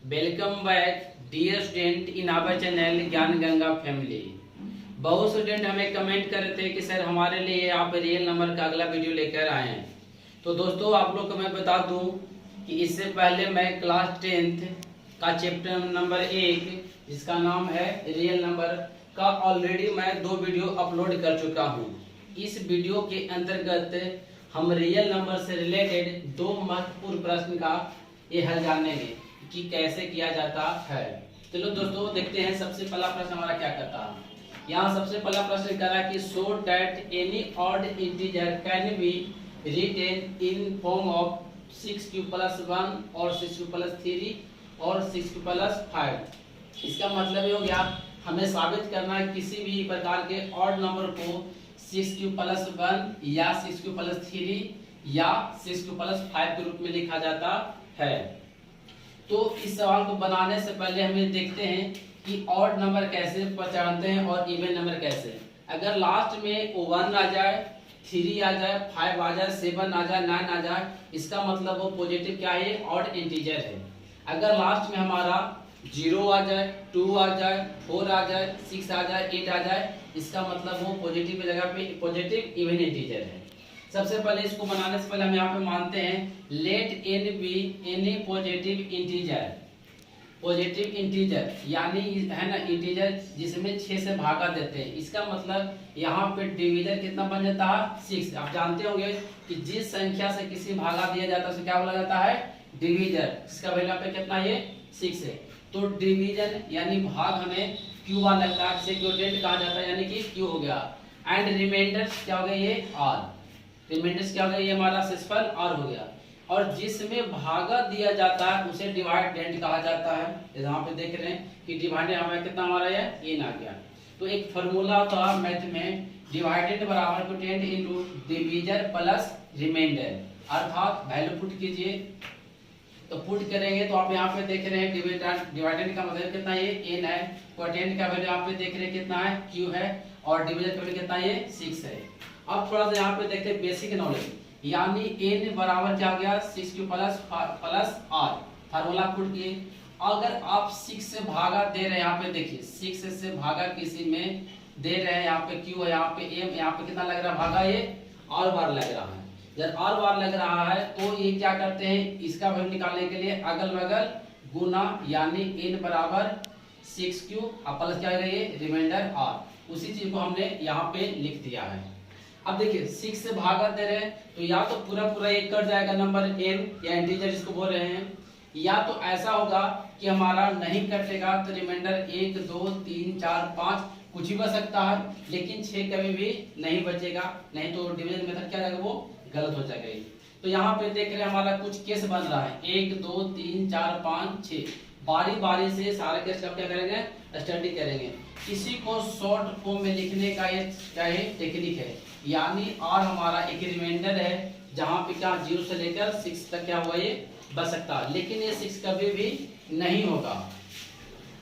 Welcome back dear student in our channel Gyan Ganga family. बहुत student हमें comment कर रहे थे कि सर हमारे लिए आप रियल नंबर का अगला वीडियो लेकर आए हैं। तो दोस्तों आप लोग को मैं बता दूं कि इससे पहले मैं क्लास 10th का चैप्टर नंबर 1 जिसका नाम है रियल नंबर का ऑलरेडी मैं 2 वीडियो अपलोड कर चुका हूं। इस वीडियो के अंतर्गत हम रियल नंबर से रिलेटेड 2 महत्वपूर्ण प्रश्न का ये हल जानेंगे कि कैसे किया जाता है। चलो दोस्तों देखते हैं सबसे पहला प्रश्न हमारा क्या कहता है। यहाँ सबसे पहला प्रश्न कह रहा है कि show that any odd integer can be written in form of 6q+1 और 6q+3 और 6q+5। इसका मतलब ये हो गया हमें साबित करना है किसी भी प्रकार के ऑड नंबर को 6q+1 या 6q+3 या 6q+5 के रूप में लिखा जाता है। तो इस सवाल को बनाने से पहले हमें देखते हैं कि ऑड नंबर कैसे पहचानते हैं और इवन नंबर कैसे। अगर लास्ट में 1 आ जाए, 3 आ जाए, 5 आ जाए, 7 आ जाए, 9 आ जाए, इसका मतलब वो पॉजिटिव क्या है, ऑड इंटीजर है। अगर लास्ट में हमारा 0 आ जाए, 2 आ जाए, 4 आ जाए, 6 आ जाए, 8 आ जाए, इसका मतलब वो पॉजिटिव की जगह पे पॉजिटिव इवन इंटीजर है। सबसे पहले इसको बनाने से पहले हम यहाँ पे मानते हैं let n be any positive integer. Positive integer यानी है ना इंटीजर जिसमें 6 से भागा देते हैं। इसका मतलब यहाँ पे डिवीजर कितना बन जाता है, 6। आप जानते होंगे कि जिस संख्या से किसी भागा दिया जाता है उसे क्या बोला जाता है, डिवीजर। इसका वैल्यू पे कितना है, 6 है। तो डिवीजन यानी भाग हमें q1 लगता है, जिसे क्वोटिएंट कहा जाता है, यानी कि q हो गया। एंड रिमाइंडर क्या हो गया, ये r। रिमाइंडर्स क्या हो गया, ये हमारा शेषफल r हो गया। और जिसमें भागा दिया जाता है उसे डिवाइडेंड कहा जाता है। यहाँ पे देख रहे हैं कि डिवाइडेंड हमें कितना हमारा है, n आ गया। तो एक फार्मूला था मैथ में, डिवाइडेंड बराबर quotient into divisor plus remainder, अर्थात वैल्यू पुट कीजिए। तो पुट करेंगे तो आप यहाँ पे देख रहे हैं डिवाइडेंड का मतलब कितना, ये n है। क्वोटिएंट का वैल्यू यहाँ पे देख रहे हैं कितना है, q है। और डिवीजर का वैल्यू कितना है, 6 है। अब थोड़ा सा यहाँ पे देखते हैं बेसिक नॉलेज, यानी n बराबर क्या हो गया, 6q plus r। Formula put किए। अगर आप 6 से भागा दे रहे हैं, यहाँ पे देखिए 6 से भागा किसी में दे रहे हैं, यहाँ पे q है, यहाँ पे m, यहाँ पे कितना लग रहा है भागा, ये r बार लग रहा है। जब r बार लग रहा है तो ये क्या करते हैं, इसका वैल्यू निकालने के लिए अगल बगल गुना, यानी n बराबर 6q प्लस क्या है, ये रिमाइंडर r। उसी चीज को हमने यहाँ पे लिख दिया है। अब देखिए 6 से भागा दे रहे हैं तो या तो पूरा पूरा एक कट जाएगा नंबर n या इंटीजर जिसको बोल रहे हैं, या तो ऐसा होगा कि हमारा नहीं कटेगा तो रिमाइंडर 1 2 3 4 5 कुछ भी बच सकता है, लेकिन 6 कभी भी नहीं बचेगा, नहीं तो डिवीजन मेथड क्या जाएगा, वो गलत हो जाएगा। तो यहाँ पे देख रहे हैं हमारा कुछ केस बन रहा है, 1 2 3 4 5 6। बारी बारी से सारे केस का क्या करेंगे, स्टडी करेंगे। किसी को शॉर्ट फॉर्म में लिखने का ये क्या है, टेक्निक है। यानी r हमारा एक रिमाइंडर है जहाँ पे क्या 0 से लेकर 6 तक क्या हुआ, ये बच सकता है, लेकिन ये 6 कभी भी नहीं होगा।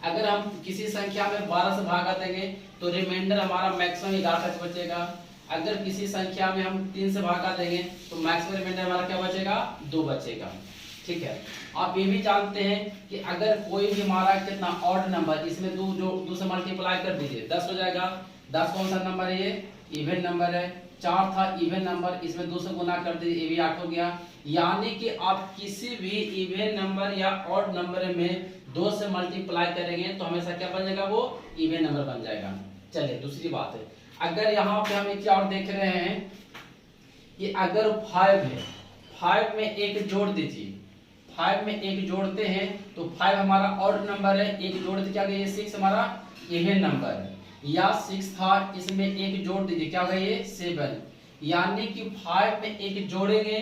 अगर हम किसी संख्या में 12 से भागा देंगे तो रिमाइंडर हमारा मैक्सिमम 11 तक बचेगा। अगर किसी संख्या में हम 3 से भागा देंगे तो मैक्सिमम रिमाइंडर हमारा क्या बचेगा, 2 बचेगा। ठीक है। आप ये भी जानते हैं कि अगर कोई भी हमारा कितना ऑड नंबर, इसमें 2 से मल्टीप्लाई कर दीजिए, 10 हो जाएगा। 10 कौन सा नंबर है, ये इवन नंबर है। 4 था इवन नंबर, इसमें 2 से गुना कर दीजिए, ये भी 8 हो गया। यानी कि आप किसी भी इवन नंबर या ऑड नंबर में 2 से मल्टीप्लाई करेंगे तो हमेशा क्या बन जाएगा, वो इवन नंबर बन जाएगा। चलिए दूसरी बात है, अगर यहाँ पे हम एक और देख रहे हैं कि अगर 5 है, 5 में 1 जोड़ दीजिए। 5 में 1 जोड़ते हैं तो 5 हमारा ऑड नंबर है, 1 जोड़ते क्या गया, 6 हमारा इवन नंबर है। या 6 था, इसमें 1 जोड़ दीजिए, क्या होगा, ये 7। यानी कि 5 में 1 जोड़ेंगे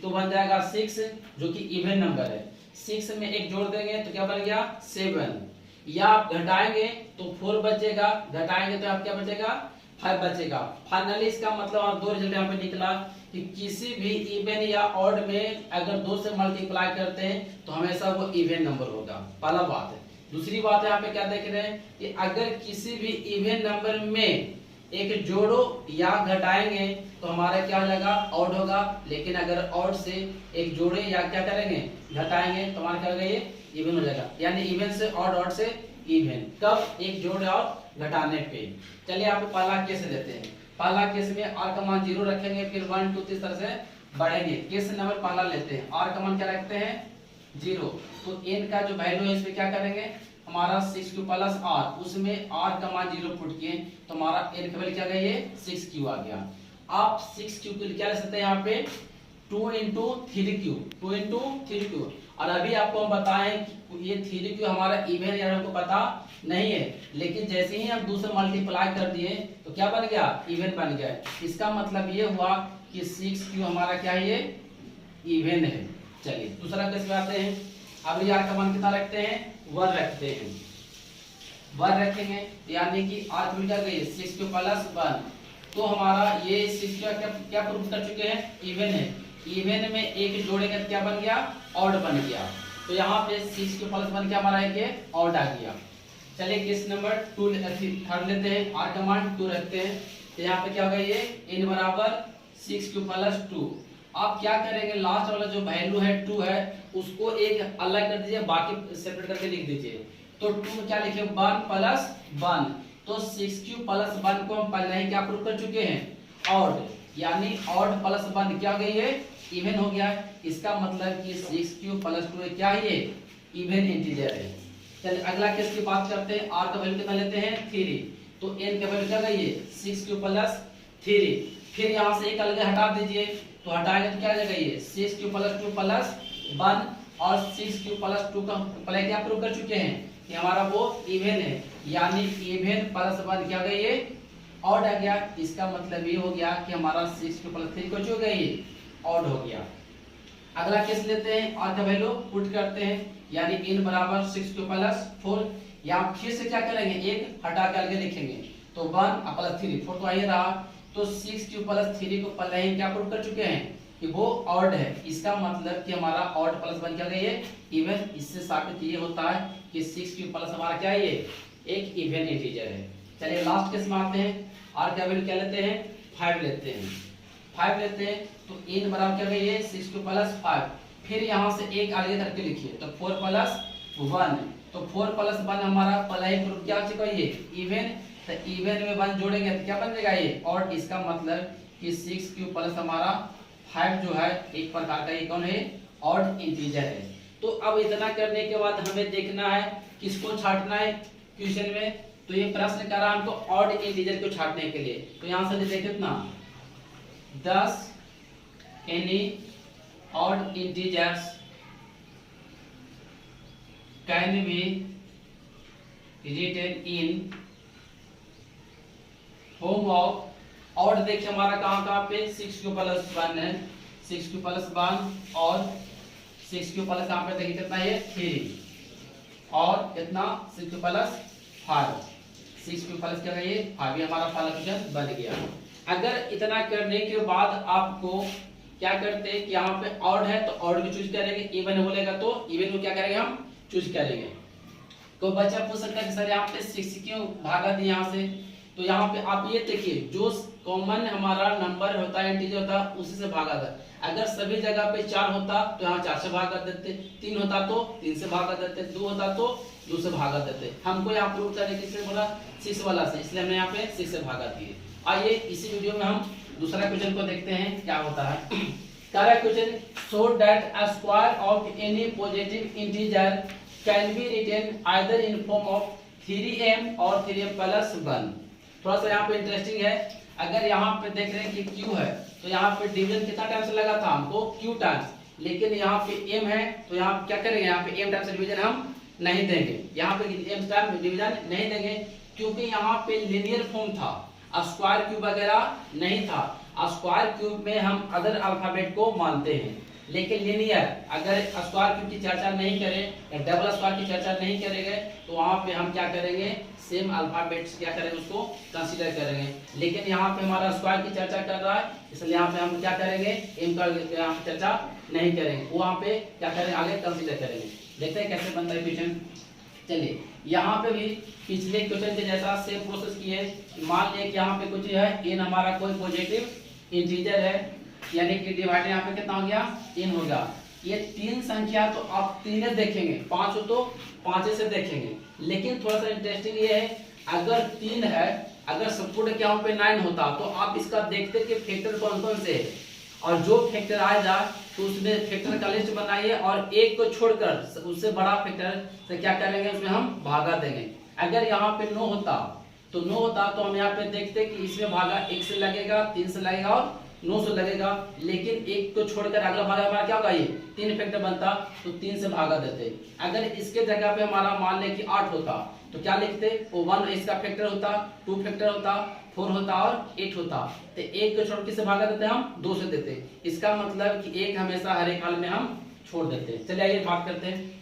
तो बन जाएगा 6 जो कि इवन नंबर है। 6 में 1 जोड़ देंगे तो क्या बन गया, 7। या आप घटाएंगे तो 4 बचेगा, घटाएंगे तो आप क्या बचेगा, 5 बचेगा। फाइनली इसका मतलब आप 2 रिजल्ट यहाँ पे निकला कि किसी भी इवन या ऑड में अगर 2 से मल्टीप्लाई करते हैं तो हमेशा वो इवन नंबर होगा। पहला बात है। दूसरी बात यहाँ पे क्या देख रहे हैं कि अगर किसी भी इवन नंबर में एक जोड़ो या घटाएंगे तो हमारा क्या हो जाएगा, ऑड होगा। लेकिन अगर ऑड से एक जोड़े या क्या करेंगे, घटाएंगे तो हमारा क्या होगा, ये इवन हो जाएगा। यानी इवन से ऑड, ऑड से इवन, कब, एक जोड़ और घटाने पे। चलिए यहाँ पे पहला केस देते हैं। पहला केस में r का मान 0 रखेंगे, फिर 1 2 इस तरह से बढ़ेंगे। केस नंबर पहला लेते हैं, r का मान क्या रखते हैं 0, तो n का जो वैल्यू है इसमें क्या करेंगे, हमारा 6q प्लस r, उसमें r का मान 0 पुट किए तो हमारा n का वैल्यू क्या गया, ये 6q आ गया। आप 6q को क्या ले सकते हैं यहाँ पे 2 इंटू 3q, 2 इंटू 3q। और अभी आपको हम बताएं ये 3q हमारा इवन या हमको पता नहीं है, लेकिन जैसे ही हम 2 से मल्टीप्लाई कर दिए तो क्या बन गया, इवन बन गया। इसका मतलब ये हुआ कि 6q हमारा क्या है, ये इवन है। चलिए दूसरा केस में आते हैं। अब यार का मान कितना रखते हैं, 1 रखते हैं। 1 रखेंगे यानी कि r की क्या गई 6q प्लस 1, तो हमारा ये 6q क्या प्रूफ कर चुके हैं, इवन है। इवन में एक जोड़ेंगे तो क्या बन गया, ऑड बन गया। तो यहाँ पे 6q प्लस 1 क्या हमारा है, ऑड आ गया। चलिए केस नंबर 2 थर्ड लेते हैं, r का मान 2 रखते हैं। तो यहाँ पे क्या होगा, ये n बराबर 6q प्लस 2। आप क्या करेंगे, लास्ट वाला जो वैल्यू है 2 है उसको एक अलग कर दीजिए, बाकी सेपरेट करके लिख दीजिए। तो 2 में क्या लिखे 1 प्लस 1, तो 6q प्लस 1 को हम पहले ही क्या प्रूव कर चुके हैं, ऑड। यानी ऑड प्लस 1 क्या हो गई है, इवन हो गया। इसका मतलब कि 6q प्लस 2 क्या है, ये इवन इंटीजर है। चलिए अगला केस की बात करते हैं। r का वैल्यू कितना लेते हैं 3, तो n का वैल्यू क्या गई है 6q प्लस 3। फिर यहाँ से एक अलग हटा दीजिए, तो हटाएंगे तो क्या आ जाएगा, ये 6q प्लस 2 प्लस 1, और 6q प्लस 2 का पहले क्या प्रूव कर चुके हैं कि हमारा वो इवन है। यानी इवन प्लस 1 क्या हो गया, ये ऑड आ गया। इसका मतलब ये हो गया कि हमारा 6q प्लस 3 को जो गया ये ऑड हो गया। अगला केस लेते हैं, r का वैल्यू पुट करते हैं, यानी n बराबर 6q प्लस 4। यहाँ फिर से क्या करेंगे, एक हटा करके लिखेंगे, तो 1 प्लस 3 4 तो आ ही रहा। तो 6q प्लस 3 को पहले ही क्या प्रूव कर चुके हैं कि वो ऑड है। इसका मतलब कि हमारा ऑड प्लस 1 क्या गई है, इवन। इससे साबित ये होता है कि 6q प्लस हमारा क्या है, ये एक इवन इंटीजर है। चलिए लास्ट केस में आते हैं। r का वैल्यू क्या लेते हैं 5 लेते हैं। 5 लेते हैं तो n बराबर क्या गई है 6q प्लस 5। फिर यहाँ से एक आगे करके लिखिए, तो 4 प्लस 1, तो 4 प्लस 1 हमारा पहला ही प्रूफ क्या हो चुका है, ये इवन। तो इवन में 1 जोड़ेंगे तो क्या बन जाएगा, ये और। इसका मतलब कि 6q प्लस हमारा 5 जो है एक प्रकार का ये कौन है, ऑड इंटीजर है। तो अब इतना करने के बाद हमें देखना है किसको छांटना है क्वेश्चन में। तो ये प्रश्न कर रहा है हमको ऑड इंटीजर को छांटने के लिए। तो यहाँ से देखें कितना 10 any odd integers can be written in form of odd. देखिए हमारा कहाँ पे 6q प्लस 1 है, 6q प्लस 1 और 6q प्लस कहाँ पे देखिए कितना है 3, और कितना 6q प्लस 5, 6q प्लस क्या है 5, हमारा पहला क्वेश्चन बन गया। अगर इतना करने के बाद आपको क्या करते हैं कि यहाँ पे ऑड है तो ऑड भी चूज करेंगे, इवन बोलेगा तो इवन को क्या करेंगे हम चूज करेंगे। तो बच्चा पूछ सकता है कि सर यहाँ पे 6 क्यों भागा दिया यहाँ से। तो यहाँ पे आप ये देखिए जो कॉमन हमारा नंबर होता है इंटीजर होता है उसी से भागा था। अगर सभी जगह पे 4 होता तो यहाँ 4 से भाग कर देते, 3 होता तो 3 से भाग कर देते, 2 होता तो 2 से भागा देते। हमको यहाँ प्रूव करने किससे बोला 6 वाला से, इसलिए हमने यहाँ पे 6 से भागा दिए। आइए इसी वीडियो में हम दूसरा क्वेश्चन को देखते हैं क्या होता है। Correct question, show that a square of any positive integer can be written either in form of 3m और 3m प्लस 1। थोड़ा सा यहाँ पे इंटरेस्टिंग है। अगर यहाँ पे देख रहे हैं कि q है तो यहाँ पे डिवीजन कितना टाइम्स लगा था हमको q टाइम्स, लेकिन यहाँ पे m है तो यहाँ क्या करेंगे, यहाँ पे m टाइम्स डिवीजन हम नहीं देंगे, यहाँ पे m टाइम्स डिवीजन नहीं देंगे क्योंकि यहाँ पे लिनियर फॉर्म था, स्क्वायर क्यूब वगैरह नहीं था। स्क्वायर क्यूब में हम अदर अल्फाबेट को मानते हैं, लेकिन लिनियर अगर स्क्वायर क्यूब की चर्चा नहीं करें या डबल स्क्वायर की चर्चा नहीं करेंगे तो वहां पे हम क्या करेंगे सेम अल्फाबेट्स क्या करेंगे उसको कंसीडर करेंगे। लेकिन यहाँ पे हमारा स्क्वायर की चर्चा कर रहा है इसलिए यहाँ पे हम क्या करेंगे एम का यहाँ पे चर्चा नहीं करेंगे, वहां पे क्या करेंगे आगे कंसीडर करेंगे। देखते हैं कैसे बनता है क्वेश्चन। चलिए यहाँ पे भी पिछले क्वेश्चन के जैसा सेम प्रोसेस किए। मान लिया कि यहाँ पे कुछ है n हमारा कोई पॉजिटिव इंटीजर है, यानी कि डिवाइड यहाँ पे कितना हो गया n हो गया। ये तीन संख्या तो आप तीन देखेंगे, पांच हो तो पांच से देखेंगे, लेकिन थोड़ा सा इंटरेस्टिंग ये है अगर तीन है, अगर सपोर्ट क्या पे 9 होता तो आप इसका देखते कि फैक्टर कौन कौन से है, और जो फैक्टर आएगा तो उसमें फैक्टर का लिस्ट बनाइए और एक को छोड़कर उससे बड़ा फैक्टर से क्या करेंगे उसमें हम भागा देंगे। अगर यहाँ पे 9 होता तो हम यहाँ पे देखते कि इसमें भागा 1 से लगेगा, 3 से लगेगा और 9 से लगेगा, लेकिन एक को छोड़कर अगला भागा हमारा क्या होगा, ये 3 फैक्टर बनता तो 3 से भागा देते। अगर इसके जगह पे हमारा मान ले कि 8 होता तो क्या लिखते, वो 1 इसका फैक्टर होता, 2 फैक्टर होता, 4 होता और 8 होता, तो एक को छोड़ किससे भागा देते हम 2 से देते। इसका मतलब कि एक हमेशा हर एक हाल में हम छोड़ देते। चलिए आइए बात करते हैं।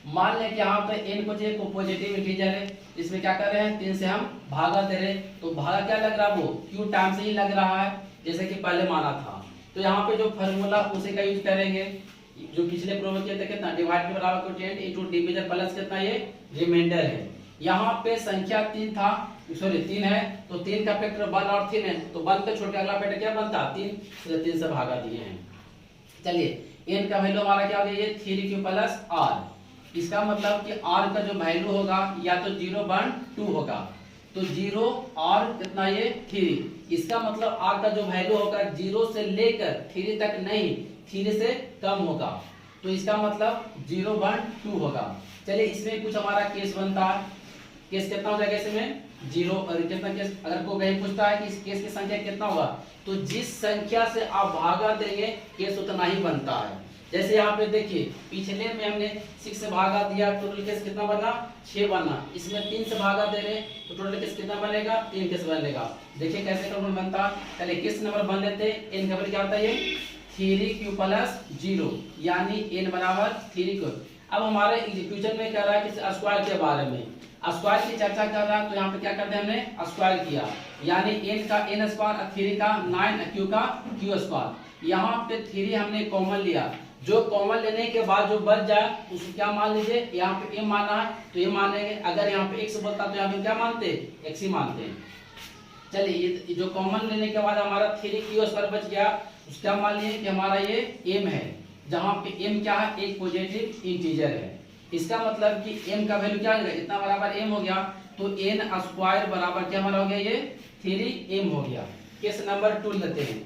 मान लें कि यहाँ पे n को पॉजिटिव इंटीजर है, इसमें क्या कर रहे हैं 3 से हम भागा दे रहे, तो भागा क्या लग रहा है वो q टाइम से ही लग रहा है जैसे कि पहले माना था। तो यहाँ पे जो फॉर्मूला उसी का यूज करेंगे जो पिछले प्रूव किए थे, कितना डिवाइड के बराबर क्वोटिएंट इनटू डिवीजन प्लस कितना ये रिमाइंडर है। यहाँ पे संख्या 3 था, सॉरी 3 है, तो 3 का फैक्टर 1 और 3 है, तो 1 को छोड़ के अगला फैक्टर क्या बनता 3, इसलिए 3 से भागा दिए हैं। चलिए n का वैल्यू हमारा क्या हो गया ये 3q प्लस r। इसका मतलब कि r का जो वैल्यू होगा या तो 0 1 2 होगा, तो 0 और कितना ये 3। इसका मतलब r का जो वैल्यू होगा 0 से लेकर 3 तक नहीं, 3 से कम होगा, तो इसका मतलब 0 1 2 होगा। चलिए इसमें कुछ हमारा केस बनता है, केस कितना हो जाएगा इसमें 0 और कितना केस, अगर कोई कहीं पूछता है कि इस केस की संख्या कितना होगा, तो जिस संख्या से आप भागा देंगे केस उतना ही बनता है। जैसे यहाँ पे देखिए पिछले में हमने 6 से भागा दिया, टोटल केस कितना बना 6 बना, इसमें 3 से भागा दे रहे तो टोटल केस कितना बनेगा 3 केस बनेगा। देखिए कैसे क्रम बनता। चलिए केस नंबर बन लेते हैं। n का वैल्यू क्या होता है ये 3q प्लस 0, यानी n बराबर 3q। अब हमारे इक्वेशन में कह रहा है कि स्क्वायर के बारे में, स्क्वायर की चर्चा कर रहा है, तो यहाँ पे क्या करते हैं हमने स्क्वायर किया, यानी n का n स्क्वायर, 3 का 9, q का q स्क्वायर। यहाँ पे 3 हमने कॉमन लिया, जो कॉमन लेने के बाद जो बच जाए उसको क्या मान लीजिए, यहाँ पे m माना है तो ये मानेंगे, अगर यहाँ पे x बोलता तो यहाँ पे क्या मानते x ही मानते हैं। चलिए ये जो कॉमन लेने के बाद हमारा 3q स्क्वायर बच गया, उसका मान लीजिए कि हमारा ये m है, जहाँ पे m क्या है एक पॉजिटिव इंटीजर है। इसका मतलब कि m का वैल्यू क्या हो गया, इतना बराबर m हो गया, तो n स्क्वायर बराबर क्या हमारा हो गया ये 3m हो गया। केस नंबर 2 लेते हैं,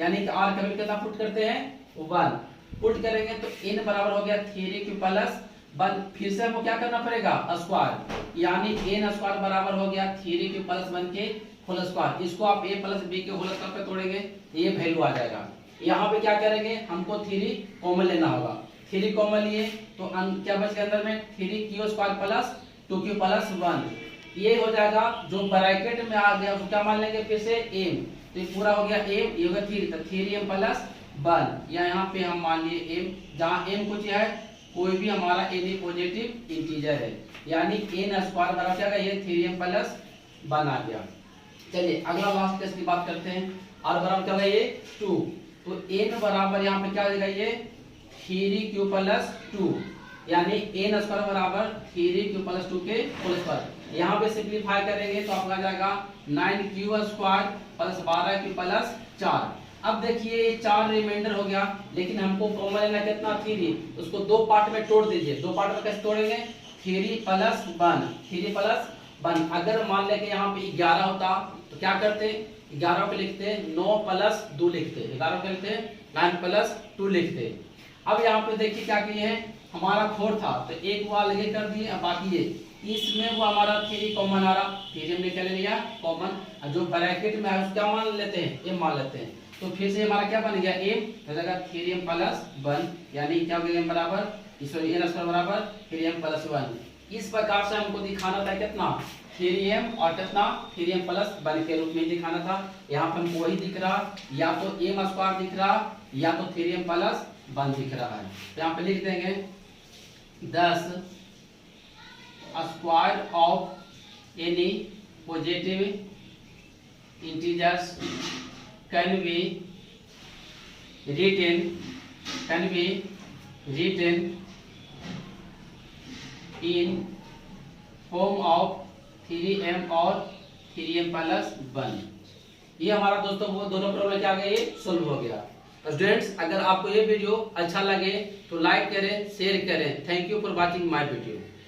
यानी कि r का वैल्यू कितना पुट करते हैं 1, पुट करेंगे तो n बराबर हो गया 3q प्लस 1, फिर से हमको क्या करना पड़ेगा स्क्वायर, यानी n स्क्वायर बराबर हो गया 3q प्लस 1 के होल स्क्वायर। इसको आप a प्लस b के होल स्क्वायर पे तोड़ेंगे ये वैल्यू आ जाएगा। यहाँ पे क्या करेंगे हमको 3 कॉमन लेना होगा, 3 कॉमन लिए तो क्या बच गया अंदर में 3q square plus 2q plus 1, ये हो जाएगा। जो ब्रैकेट में आ गया उसको क्या मान लेंगे फिर से m, तो ये पूरा हो गया m, ये हो गया 3, तो 3m प्लस 1, या यहाँ पे हम मान लिए m, जहाँ m कुछ है कोई भी हमारा n पॉजिटिव इंटीजर है, यानी n स्क्वायर बराबर क्या ये 3m प्लस 1 आ गया। चलिए अगला लास्ट केस की बात करते हैं। r बराबर क्या है ये 2, तो n बराबर यहाँ पे क्या हो जाएगा ये 3q प्लस 2, यानी n स्क्वायर बराबर 3q प्लस 2 के होल स्क्वायर। यहाँ पे सिंपलीफाई करेंगे तो आपका आ जाएगा 9q square plus 12q plus 4। अब देखिए ये 4 रिमाइंडर हो गया, लेकिन हमको कॉमन लेना कितना 3, उसको 2 पार्ट में तोड़ दीजिए। 2 पार्ट में कैसे तोड़ेंगे 3 प्लस 1, 3 प्लस 1। अगर मान ले कि यहाँ पे 11 होता तो क्या करते 11 को लिखते 9 प्लस 2 लिखते, 11 को लिखते 9 प्लस 2 लिखते। अब यहाँ पे देखिए क्या किए हैं, हमारा 4 था तो एक वो अलग कर दिए, अब बाकी ये इसमें वो हमारा 3 कॉमन आ रहा, 3 हमने क्या ले लिया कॉमन, जो ब्रैकेट में है उसका मान लेते हैं m मान लेते हैं, तो फिर से हमारा क्या बन गया m, तो जाएगा 3m प्लस 1, यानी क्या हो गया m बराबर सॉरी n स्क्वायर बराबर 3m प्लस 1। इस प्रकार से हमको दिखाना था कितना 3m और कितना 3m प्लस 1 के रूप में दिखाना था। यहाँ पे हमको वही दिख रहा, या तो m स्क्वायर दिख रहा या तो 3m प्लस 1 दिख रहा है। तो यहाँ पे लिख देंगे 10 square of any positive integers can be written in form of 3m और 3m प्लस 1। ये हमारा दोस्तों वो दोनों प्रॉब्लम क्या आ गए, ये सोल्व हो गया। स्टूडेंट्स, अगर आपको ये वीडियो अच्छा लगे तो लाइक करें, शेयर करें। Thank you for watching my video.